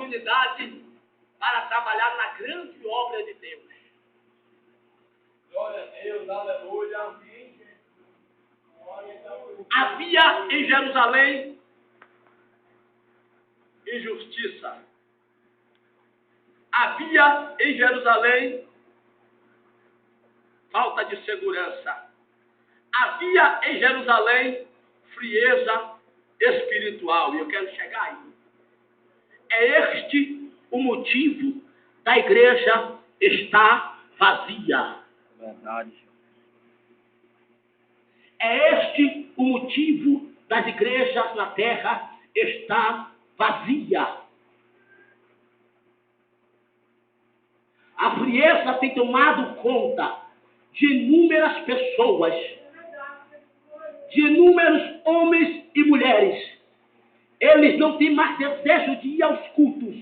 oportunidade para trabalhar na grande obra de Deus. Glória a Deus, aleluia. Havia em Jerusalém injustiça. Havia em Jerusalém falta de segurança. Havia em Jerusalém frieza espiritual. E eu quero chegar aí. É este o motivo da igreja estar vazia. Verdade. É este o motivo das igrejas na terra estar vazia. A frieza tem tomado conta de inúmeras pessoas, de inúmeros homens e mulheres. Eles não têm mais desejo de ir aos cultos.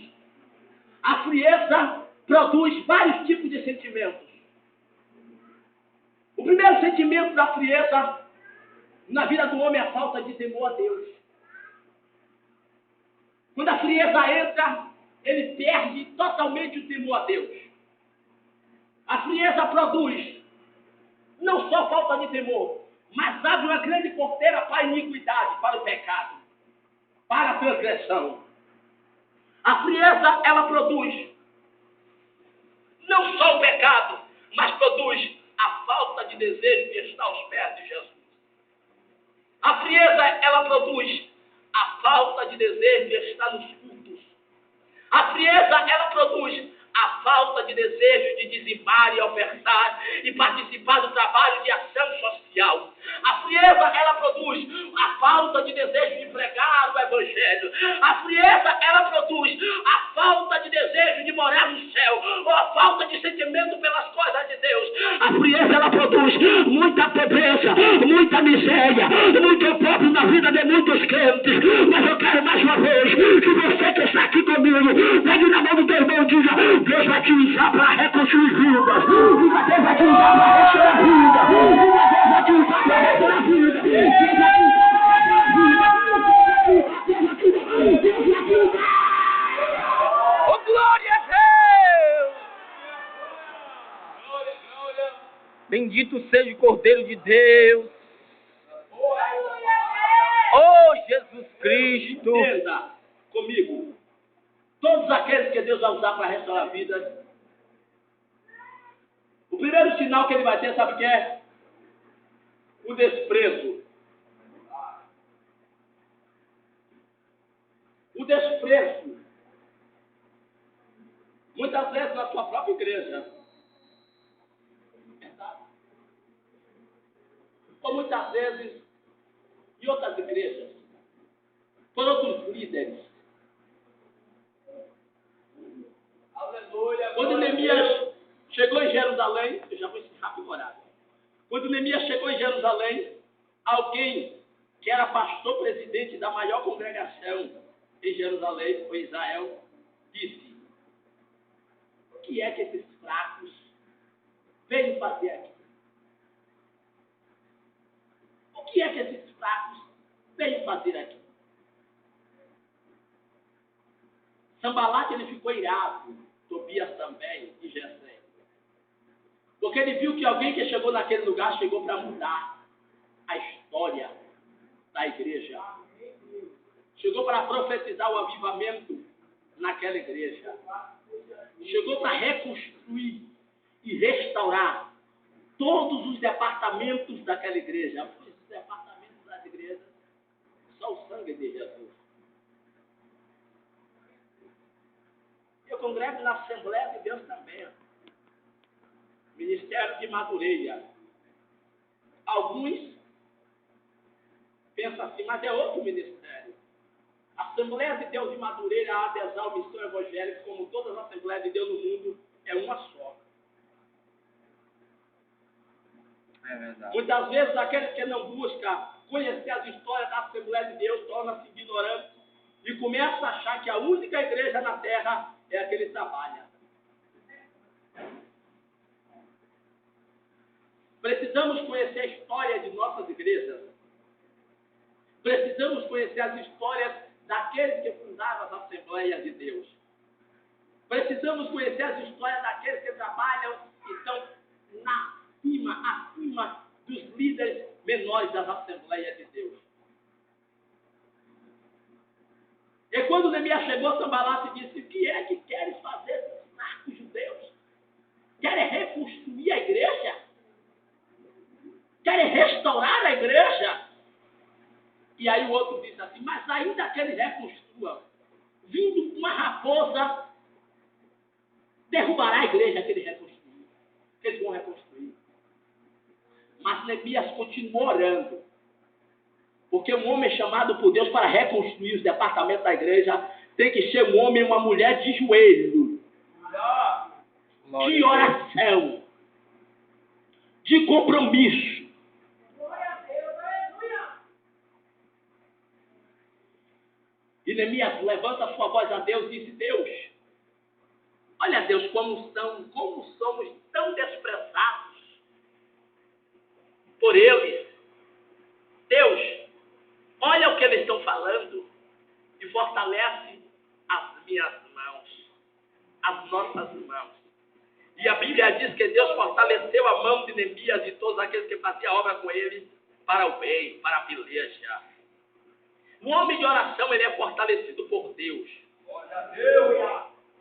A frieza produz vários tipos de sentimentos. O primeiro sentimento da frieza na vida do homem é a falta de temor a Deus. Quando a frieza entra, ele perde totalmente o temor a Deus. A frieza produz não só falta de temor, mas abre uma grande porteira para a iniquidade, para o pecado, para a transgressão. A frieza, ela produz não só o pecado, mas produz a falta de desejo de estar aos pés de Jesus. A frieza, ela produz a falta de desejo de estar nos cultos. A frieza, ela produz a falta de desejo de dizimar e ofertar e participar do trabalho de ação social. A frieza, ela produz a falta de desejo de pregar o evangelho. A frieza, ela produz a falta de desejo de morar no céu, ou a falta de sentimento pelas coisas de Deus. A frieza, ela produz muita pobreza, muita miséria, muito pobre na vida de muitos crentes. Mas eu quero mais uma vez que você que está aqui comigo, pegue na mão do teu irmão e diga: Deus vai te usar para reconstruir vidas. Deus vai te usar para restaurar vidas. Deus vai te usar para restaurar vidas. Deus vai te usar para restaurar. Oh, glória a Deus! Bendito seja o Cordeiro de Deus. Oh, Jesus Cristo. Entenda comigo. Todos aqueles que Deus vai usar para restaurar vidas, o primeiro sinal que ele vai ter, sabe o que é? O desprezo. O desprezo. Muitas vezes na sua própria igreja. Ou muitas vezes em outras igrejas. Por outros líderes. Aleluia. Quando Neemias chegou em Jerusalém, eu já vou encerrar o horário. Quando Neemias chegou em Jerusalém, alguém que era pastor presidente da maior congregação em Jerusalém, ou Israel, disse: o que é que esses fracos veio fazer aqui? O que é que esses fracos veio fazer aqui? Sambalat, ele ficou irado, Tobias também, e Gesem. Porque ele viu que alguém que chegou naquele lugar chegou para mudar a história da igreja. Chegou para profetizar o avivamento naquela igreja. Chegou para reconstruir e restaurar todos os departamentos daquela igreja. Os departamentos das igrejas, só o sangue de Jesus. Eu congrego na Assembleia de Deus também. Ministério de Madureira. Alguns pensam assim, mas é outro ministério. A Assembleia de Deus de Madureira, a Adesal Missão Evangélica, como todas as Assembleias de Deus no mundo, é uma só. É verdade. Muitas vezes aqueles que não buscam conhecer as histórias da Assembleia de Deus tornam-se ignorantes e começam a achar que a única igreja na terra é a que ele trabalha. Precisamos conhecer a história de nossas igrejas. Precisamos conhecer as histórias daqueles que fundaram as Assembleias de Deus. Precisamos conhecer as histórias daqueles que trabalham e estão acima dos líderes menores das Assembleias de Deus. E quando Neemias chegou, Sambalat disse: o que é que queres fazer com os narcos judeus? Querem reconstruir a igreja? Querem restaurar a igreja? E aí o outro disse assim: mas ainda que eles reconstruam, vindo com uma raposa, derrubará a igreja que eles reconstruíram, que eles vão reconstruir. Mas Neemias continuou orando, porque um homem chamado por Deus para reconstruir os departamentos da igreja tem que ser um homem e uma mulher de joelho, de oração, de compromisso. E Neemias levanta a sua voz a Deus e diz: Deus, olha Deus, como somos tão desprezados por eles. Deus, olha o que eles estão falando e fortalece as minhas mãos, as nossas mãos. E a Bíblia diz que Deus fortaleceu a mão de Neemias e todos aqueles que faziam a obra com ele para o bem, para a peleja. O homem de oração, ele é fortalecido por Deus.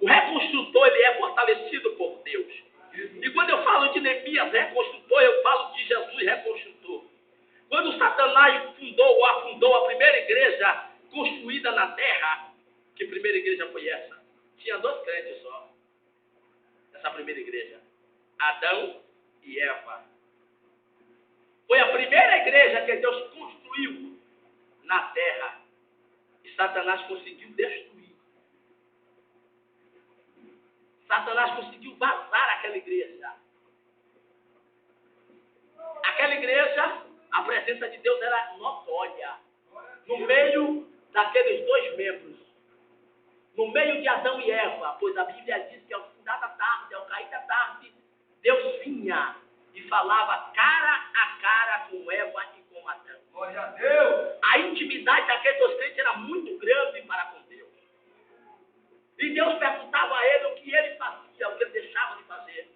O reconstrutor, ele é fortalecido por Deus. E quando eu falo de Neemias reconstrutor, eu falo de Jesus reconstrutor. Quando Satanás afundou a primeira igreja construída na terra, que primeira igreja foi essa? Tinha 2 crentes só. Essa primeira igreja. Adão e Eva. Foi a primeira igreja que Deus construiu na terra. E Satanás conseguiu destruir. Satanás conseguiu vazar aquela igreja. Aquela igreja, a presença de Deus era notória. No meio daqueles 2 membros. No meio de Adão e Eva. Pois a Bíblia diz que ao findar da tarde, ao cair da tarde, Deus vinha e falava cara a cara com Eva e com Adão. Glória a Deus! A intimidade daqueles 2 crentes era muito grande para com Deus. E Deus perguntava a ele o que ele fazia, o que ele deixava de fazer.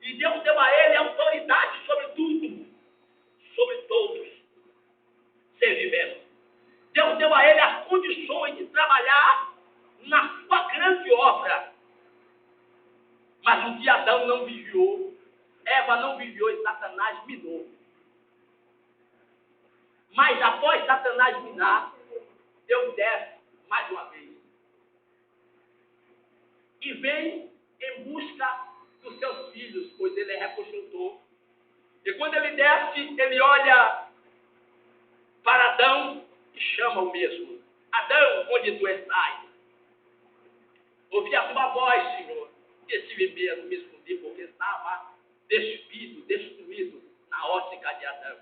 E Deus deu a ele autoridade sobre tudo, sobre todos, ser vivendo. Deus deu a ele as condições de trabalhar na sua grande obra. Mas um dia Adão não vigiou, Eva não vigiou e Satanás minou. Mas após Satanás minar, Deus desce mais uma vez. E vem em busca dos seus filhos, pois ele é reconstrutor. E quando ele desce, ele olha para Adão e chama o mesmo: Adão, onde tu estás? Ouvi a tua voz, Senhor, e tive medo, me escondi, porque estava despido, destruído na ótica de Adão.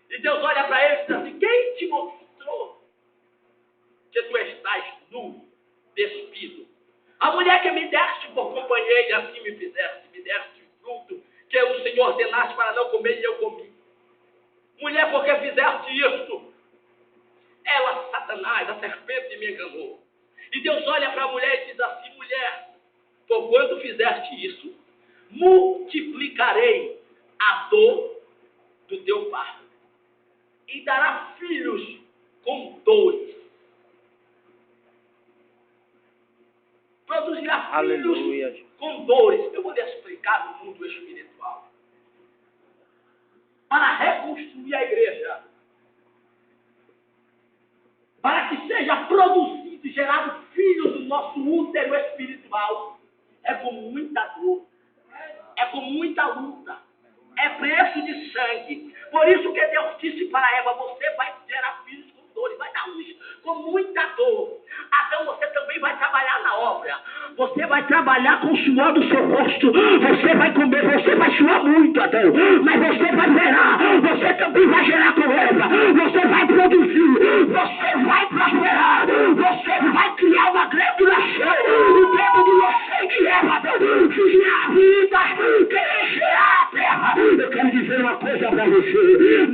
E Deus olha para ele e diz assim: quem te mostrou que tu estás nu, despido? A mulher que me deste por companheira, assim me fizeste, me deste fruto que o Senhor ordenaste para não comer e eu comi. Mulher, por que fizeste isto? Ela, Satanás, a serpente, me enganou. E Deus olha para a mulher e diz assim: mulher, por quando fizeste isso, multiplicarei a dor do teu parto e dará filhos com dores. Produzirá filhos com dores. Eu vou lhe explicar no mundo espiritual. Para reconstruir a igreja, para que seja produzido e gerado filhos do nosso útero espiritual, é com muita dor, é com muita luta, é preço de sangue. Por isso que Deus disse para Eva: você vai gerar filhos com dores, vai dar luz com muita dor. Adão, você também vai trabalhar na obra. Você vai trabalhar com o suor do seu rosto. Você vai comer, você vai suar muito, Adão. Mas você vai gerar. Você também vai gerar com Eva. Você vai produzir. Você vai prosperar. Você vai criar uma grande nação. E dentro de você que Eva, Adão, viver a vida, crescer a terra. Eu quero dizer uma coisa para você.